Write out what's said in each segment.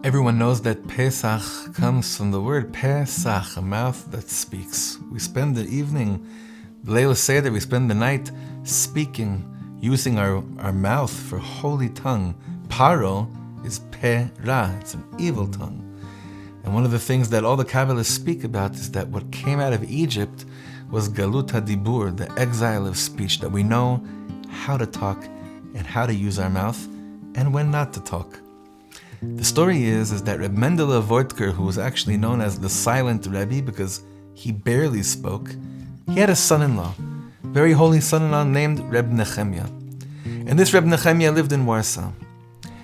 Everyone knows that Pesach comes from the word Pesach, a mouth that speaks. We spend the evening, Leila Seder, we spend the night speaking, using our mouth for holy tongue. Paro is Pera, it's an evil tongue. And one of the things that all the Kabbalists speak about is that what came out of Egypt was Galut HaDibur, the exile of speech, that we know how to talk and how to use our mouth and when not to talk. The story is that Reb Mendele Voigtker, who was actually known as the Silent Rebbe because he barely spoke, he had a son-in-law, a very holy son-in-law named Reb Nechemya. And this Reb Nechemya lived in Warsaw.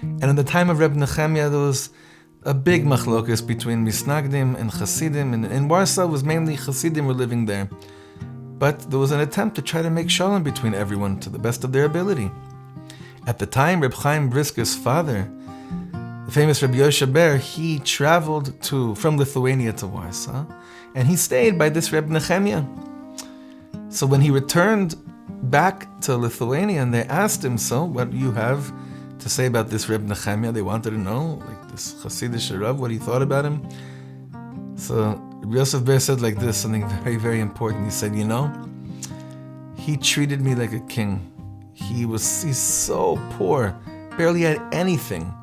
And in the time of Reb Nechemya, there was a big machlokas between Misnagdim and Chassidim, and in Warsaw was mainly Chassidim were living there. But there was an attempt to try to make shalom between everyone to the best of their ability. At the time, Reb Chaim Brisker's father, the famous Rabbi Yoshe Ber, he traveled from Lithuania to Warsaw, and he stayed by this Reb Nechemya. So when he returned back to Lithuania, and they asked him, so what do you have to say about this Reb Nechemya? They wanted to know, like this Chassidic Rav, what he thought about him. So Rabbi Yosef Ber said like this, something very, very important. He said, he treated me like a king. He's so poor, barely had anything.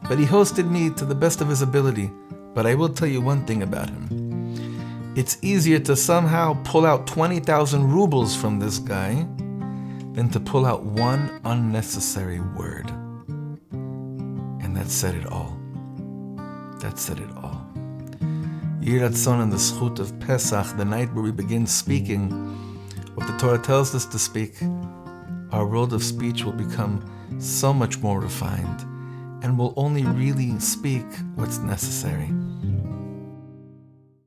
But he hosted me to the best of his ability. But I will tell you one thing about him. It's easier to somehow pull out 20,000 rubles from this guy than to pull out one unnecessary word. And that said it all. That said it all. Yeh Ratzon and the Zchut of Pesach, the night where we begin speaking what the Torah tells us to speak, our world of speech will become so much more refined and will only really speak what's necessary.